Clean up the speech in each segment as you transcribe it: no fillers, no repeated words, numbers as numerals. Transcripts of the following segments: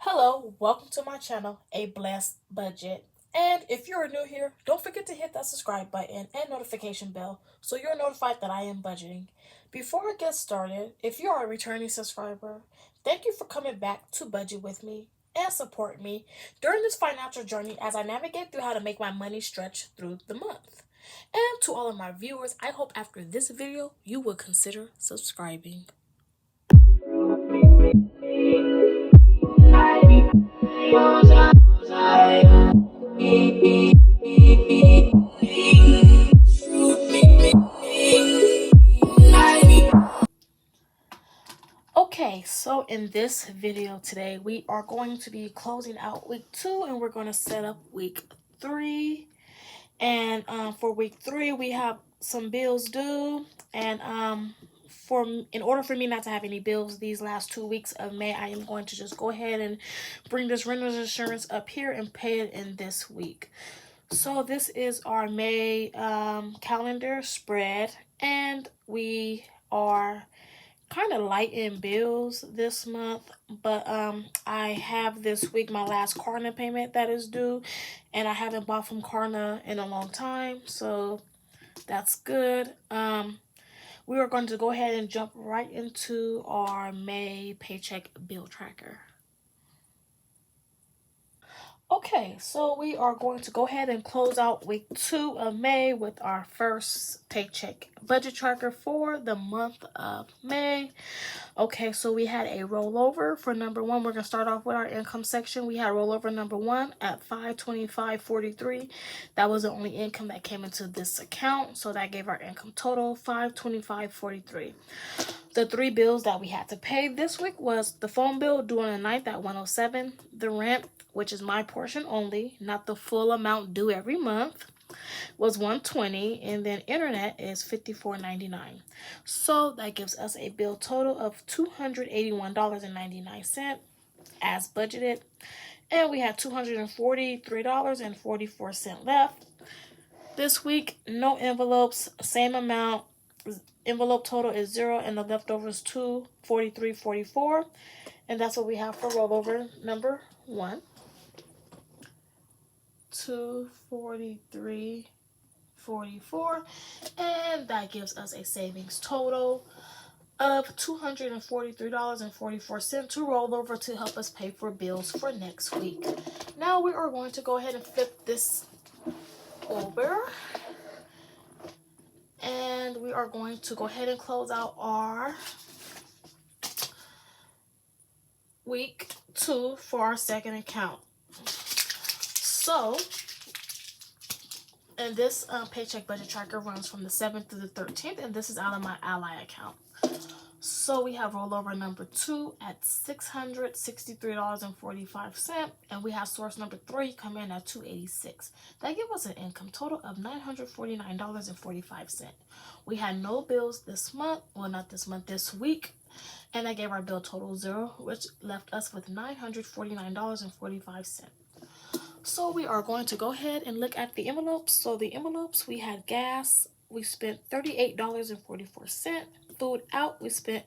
Hello, welcome to my channel, A Blessed Budget. And if you're new here, don't forget to hit that subscribe button and notification bell so you're notified that I am budgeting. Before I get started, if you are a returning subscriber, thank you for coming back to budget with me and support me during this financial journey as I navigate through how to make my money stretch through the month. And to all of my viewers, I hope after this video you will consider subscribing. Okay, so in this video today, we are going to be closing out week 2 and we're going to set up week 3. And for week 3, we have some bills due. And in order for me not to have any bills these last 2 weeks of May, I am going to just go ahead and bring this renter's insurance up here and pay it in this week. So this is our May calendar spread, and we are kind of light in bills this month, but I have this week my last Klarna payment that is due, and I haven't bought from Klarna in a long time, so that's good. We are going to go ahead and jump right into our May paycheck bill tracker. Okay, so we are going to go ahead and close out week 2 of May with our first paycheck budget tracker for the month of May. Okay, so we had a rollover for number 1. We're going to start off with our income section. We had rollover number 1 at $525.43. That was the only income that came into this account, so that gave our income total $525.43. The 3 bills that we had to pay this week was the phone bill due on the 9th at $107, the rent, which is my portion only, not the full amount due every month, was $120, and then internet is $54.99. So that gives us a bill total of $281.99 as budgeted, and we had $243.44 left. This week, no envelopes, same amount. Envelope total is 0, and the leftover is $243.44, and that's what we have for rollover number 1. $243.44, and that gives us a savings total of $243.44 to roll over to help us pay for bills for next week. Now we are going to go ahead and flip this over, and we are going to go ahead and close out our week 2 for our second account. So, and this paycheck budget tracker runs from the 7th to the 13th, and this is out of my Ally account. So we have rollover number 2 at $663.45, and we have source number 3 come in at $286. That gives us an income total of $949.45. We had no bills this month, well, not this month, this week, and that gave our bill total 0, which left us with $949.45. So we are going to go ahead and look at the envelopes. So the envelopes, we had gas, we spent $38.44. Food out, we spent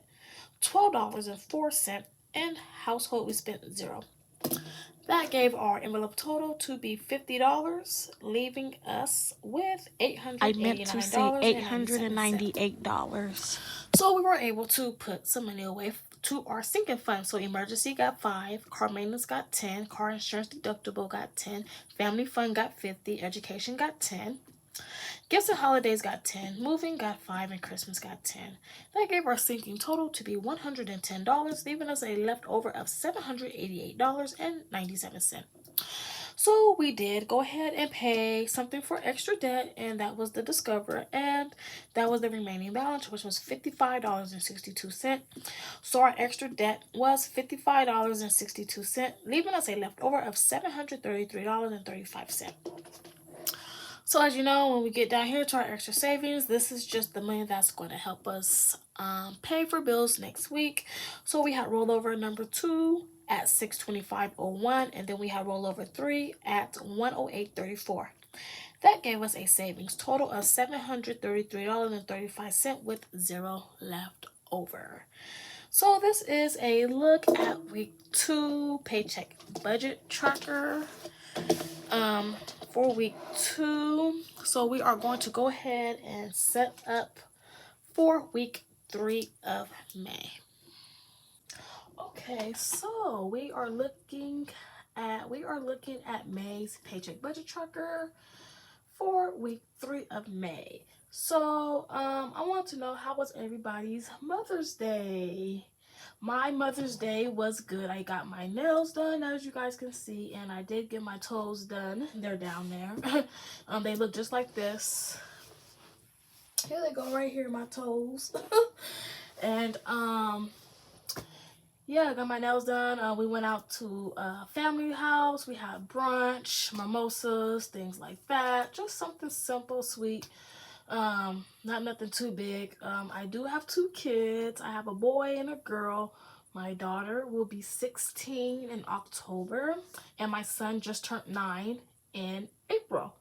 $12.04. And household, we spent 0. That gave our envelope total to be $50, leaving us with $898. So we were able to put some money away to our sinking fund. So emergency got 5, car maintenance got 10, car insurance deductible got 10, family fund got 50, education got 10, gifts and holidays got 10, moving got 5, and Christmas got 10. That gave our sinking total to be $110, leaving us a leftover of $788.97. So we did go ahead and pay something for extra debt, and that was the Discover, and that was the remaining balance, which was $55.62. So our extra debt was $55.62, leaving us a leftover of $733.35. So as you know, when we get down here to our extra savings, this is just the money that's going to help us pay for bills next week. So we had rollover number 2 at $625.01, and then we had rollover 3 at $108.34. That gave us a savings total of $733.35 with 0 left over. So this is a look at week 2 paycheck budget tracker for week 2. So we are going to go ahead and set up for week 3 of May. Okay, so we are looking at May's paycheck budget tracker for week 3 of May. So I want to know, how was everybody's Mother's Day? My Mother's Day was good. I got my nails done, as you guys can see, and I did get my toes done. They're down there. They look just like this. Here they go, right here, my toes. And yeah, I got my nails done. We went out to a family house. We had brunch, mimosas, things like that. Just something simple, sweet. Not nothing too big. I do have 2 kids. I have a boy and a girl. My daughter will be 16 in October, and my son just turned 9 in April.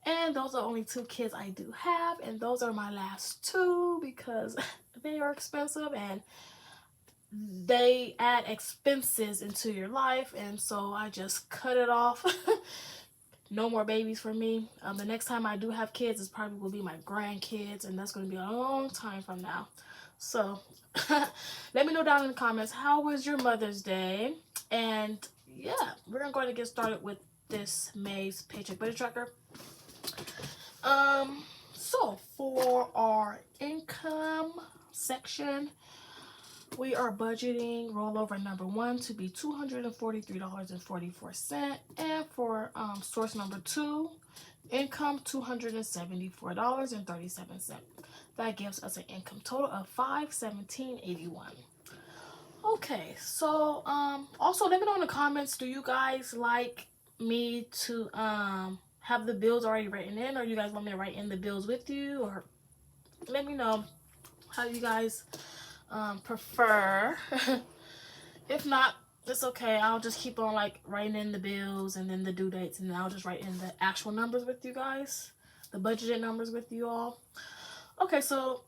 And those are only 2 kids I do have, and those are my last 2 because they are expensive and they add expenses into your life, and so I just cut it off. No more babies for me. The next time I do have kids is probably will be my grandkids, and that's going to be a long time from now. So let me know down in the comments, how was your Mother's Day? And yeah, we're going to get started with this May's paycheck budget tracker. So for our income section, we are budgeting rollover number 1 to be $243.44, and for source number 2, income $274.37. That gives us an income total of $517.81. Okay, so also let me know in the comments, do you guys like me to have the bills already written in, or you guys want me to write in the bills with you? Or let me know how you guys prefer. If not, it's okay. I'll just keep on like writing in the bills and then the due dates, and then I'll just write in the actual numbers with you guys, the budgeted numbers with you all. Okay, so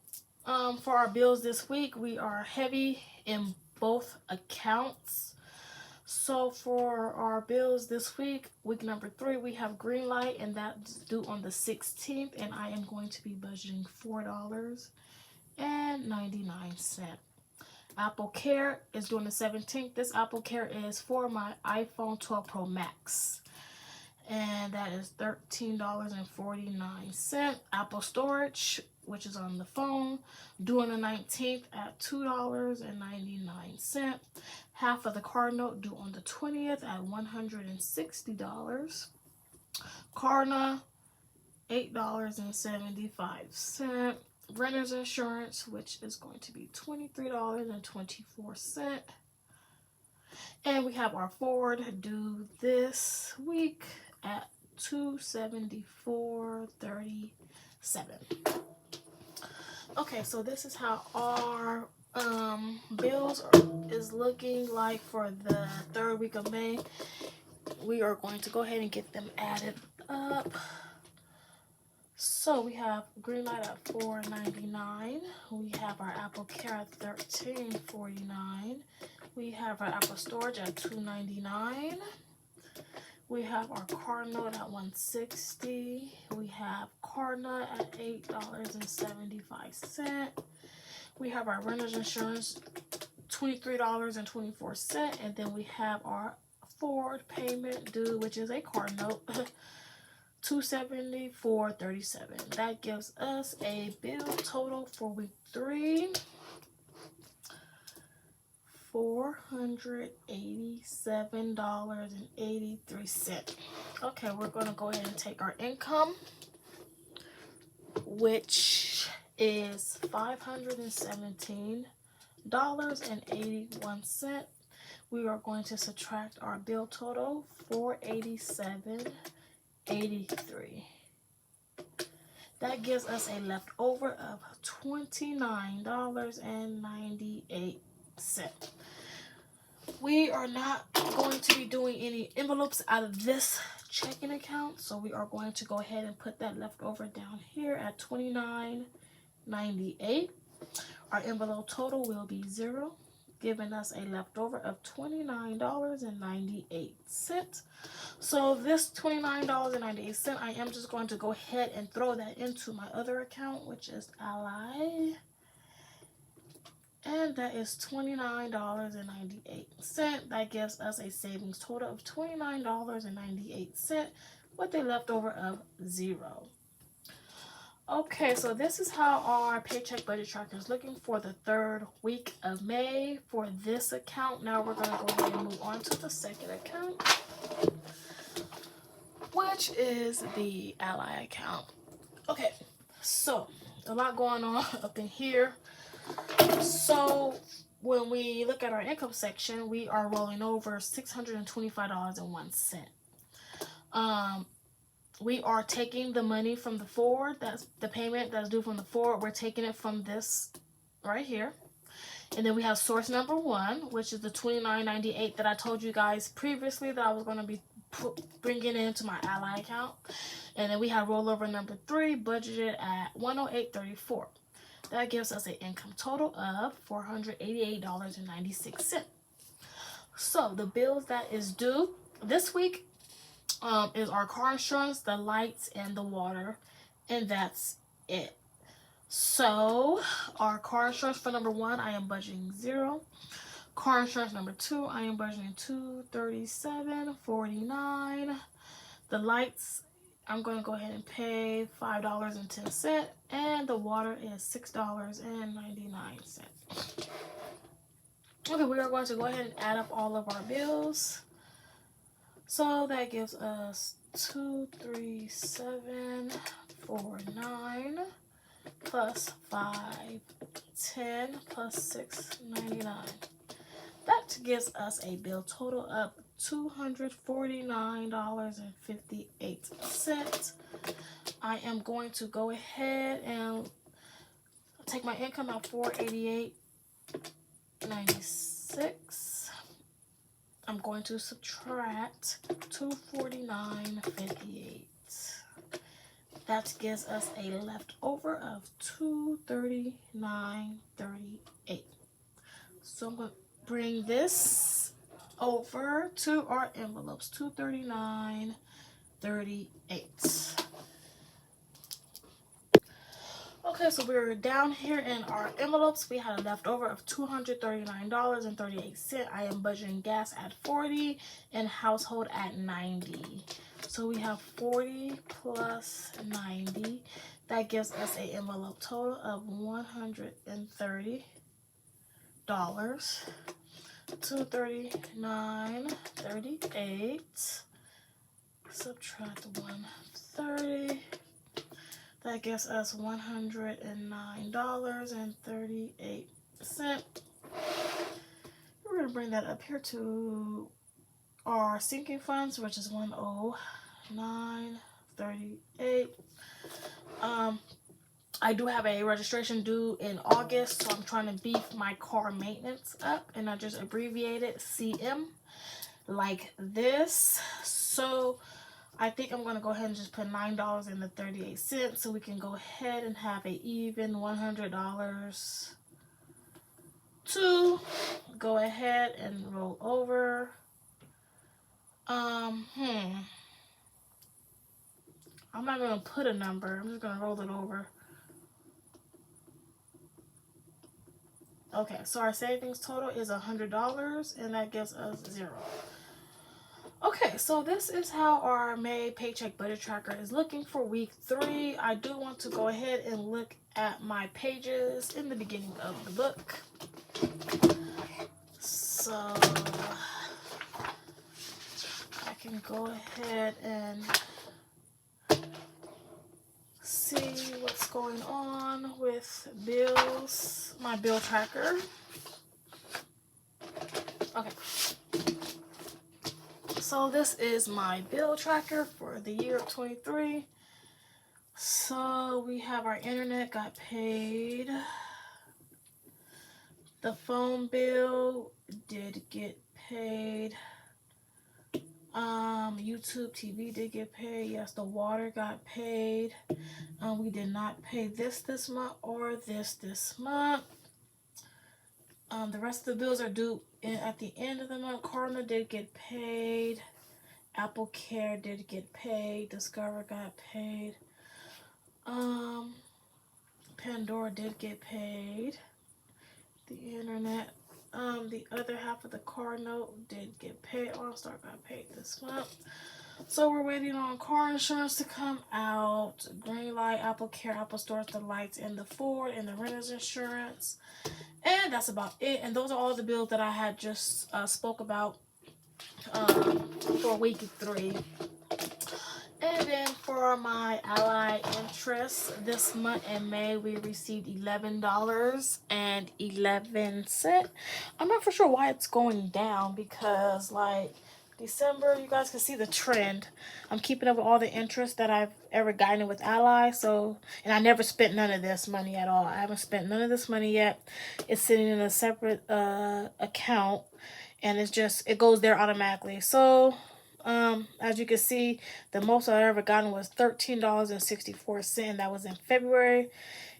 for our bills this week, we are heavy in both accounts. So for our bills this week, week number 3, we have green light, and that's due on the 16th, and I am going to be budgeting $4.99. Apple Care is doing the 17th. This Apple Care is for my iPhone 12 Pro Max, and that is $13.49. Apple Storage, which is on the phone, due on the 19th at $2.99. Half of the car note due on the 20th at $160. Klarna, $8.75. Renter's insurance, which is going to be $23.24. And we have our Ford due this week at $274.37. Okay, so this is how our bills is looking like for the 3rd week of May. We are going to go ahead and get them added up. So we have green light at $4.99. We have our Apple Care at $13.49. We have our Apple Storage at $2.99. We have our car note at $160. We have Klarna at $8.75. We have our renter's insurance, $23.24, and then we have our Ford payment due, which is a car note, $274.37. That gives us a bill total for week 3, $487.83. Okay, we're going to go ahead and take our income, which is $517.81. We are going to subtract our bill total, $487.83. That gives us a leftover of $29.98. We are not going to be doing any envelopes out of this checking account, so we are going to go ahead and put that leftover down here at $29.98. Our envelope total will be 0, giving us a leftover of $29.98. So this $29.98, I am just going to go ahead and throw that into my other account, which is Ally. And that is $29.98. That gives us a savings total of $29.98 with a leftover of 0. Okay, so this is how our paycheck budget tracker is looking for the 3rd week of May for this account. Now we're going to go ahead and move on to the second account, which is the Ally account. Okay, so a lot going on up in here. So when we look at our income section, we are rolling over $625.01. We are taking the money from the forward. That's the payment that's due from the forward. We're taking it from this right here. And then we have source number 1, which is the $29.98 that I told you guys previously that I was going to be bringing into my Ally account. And then we have rollover number 3, budgeted at $108.34. That gives us an income total of $488.96. So the bills that is due this week is our car insurance, the lights, and the water, and that's it. So our car insurance for number 1, I am budgeting 0. Car insurance number 2, I am budgeting $237.49. The lights, I'm going to go ahead and pay $5.10, and the water is $6.99. Okay, we are going to go ahead and add up all of our bills. So that gives us $237.49 plus $5.10 plus $6.99. That gives us a bill total of $249.58. I am going to go ahead and take my income at $488.96. I'm going to subtract $249.58. That gives us a leftover of $239.38. So I'm going to bring this over to our envelopes, $239.38. Okay, so we're down here in our envelopes. We had a leftover of $239.38. I am budgeting gas at $40 and household at $90. So we have $40 plus $90. That gives us an envelope total of $130. $239.38. Subtract 130. That gives us $109.38. We're going to bring that up here to our sinking funds, which is $109.38. I do have a registration due in August, so I'm trying to beef my car maintenance up, and I just abbreviate it CM like this. So I think I'm going to go ahead and just put $9.38 so we can go ahead and have an even $100 to go ahead and roll over. I'm not going to put a number. I'm just going to roll it over. Okay, so our savings total is $100, and that gives us 0. Okay, so this is how our May paycheck budget tracker is looking for week 3. I do want to go ahead and look at my pages in the beginning of the book. So I can go ahead and see what's going on with bills, my bill tracker. Okay. So this is my bill tracker for the year of 23. So we have our internet got paid. The phone bill did get paid. YouTube TV did get paid. Yes, the water got paid. We did not pay this month or this month. The rest of the bills are due at the end of the month. Cardinal did get paid. Apple Care did get paid. Discover got paid. Pandora did get paid. The internet. The other half of the car note did get paid. All Star got paid this month. So we're waiting on car insurance to come out. Green light, Apple Care, Apple Stores, the lights, and the Ford, and the renter's insurance. And that's about it. And those are all the bills that I had just spoke about for week 3. And then for my Ally interest, this month in May, we received $11.11. I'm not for sure why it's going down, because like December, you guys can see the trend. I'm keeping up with all the interest that I've ever gotten with Ally. So, and I never spent none of this money at all. I haven't spent none of this money yet. It's sitting in a separate account, and it goes there automatically. So as you can see, the most I ever gotten was $13.64. That was in February,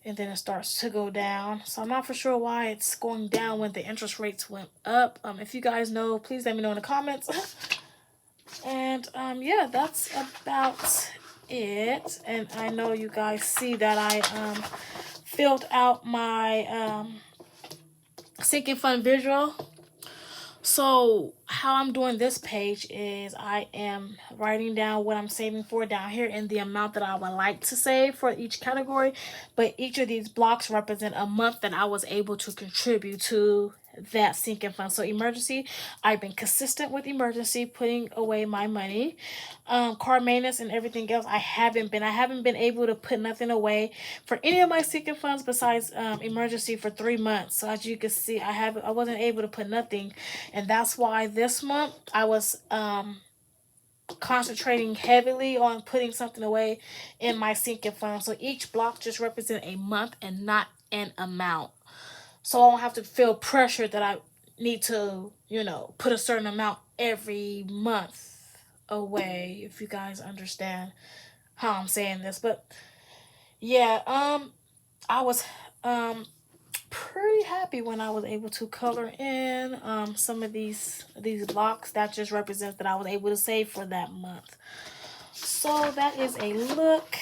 and then it starts to go down. So I'm not for sure why it's going down when the interest rates went up. If you guys know, please let me know in the comments. And yeah, that's about it. And I know you guys see that I filled out my sinking fund visual. So how I'm doing this page is I am writing down what I'm saving for down here and the amount that I would like to save for each category. But each of these blocks represent a month that I was able to contribute to that sinking fund. So emergency, I've been consistent with emergency, putting away my money. Car maintenance and everything else, I haven't been able to put nothing away for any of my sinking funds besides emergency for 3 months. So as you can see, I wasn't able to put nothing, and that's why this month I was concentrating heavily on putting something away in my sinking fund. So each block just represents a month and not an amount. So I don't have to feel pressure that I need to, put a certain amount every month away, if you guys understand how I'm saying this. But yeah, I was pretty happy when I was able to color in some of these blocks. That just represents that I was able to save for that month. So that is a look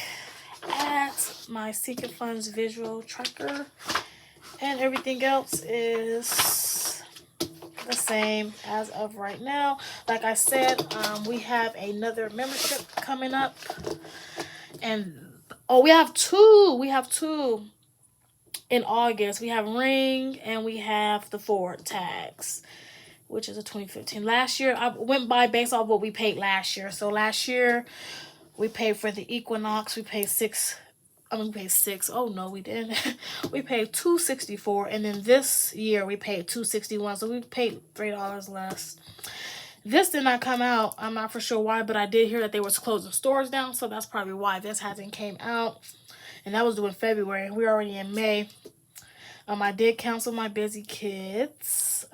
at my sinking funds visual tracker. And everything else is the same as of right now. Like I said, we have another membership coming up. And, we have two in August. We have Ring and we have the Ford tags, which is a 2015. Last year, I went by based off what we paid last year. So last year, we paid for the Equinox. We paid $6. Oh no, we didn't. We paid $264, and then this year we paid $261. So we paid $3 less. This did not come out. I'm not for sure why, but I did hear that they was closing stores down, so that's probably why this hasn't came out. And that was due in February. We're already in May. I did cancel my busy kids.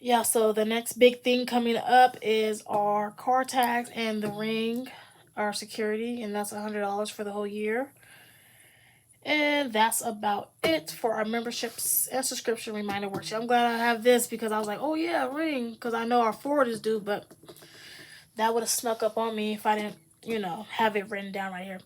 Yeah, so the next big thing coming up is our car tags and the Ring, our security, and that's $100 for the whole year. And that's about it for our memberships and subscription reminder worksheet. I'm glad I have this because I was like, oh yeah, Ring, because I know our Ford is due, but that would have snuck up on me if I didn't, have it written down right here.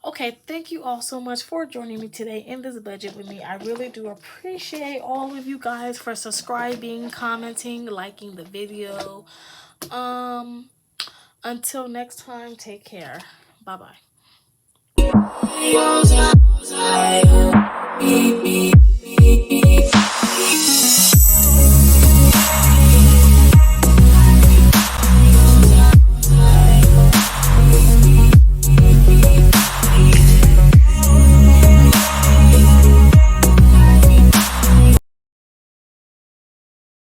Okay, thank you all so much for joining me today in this budget with me. I really do appreciate all of you guys for subscribing, commenting, liking the video. Until next time, take care. Bye-bye.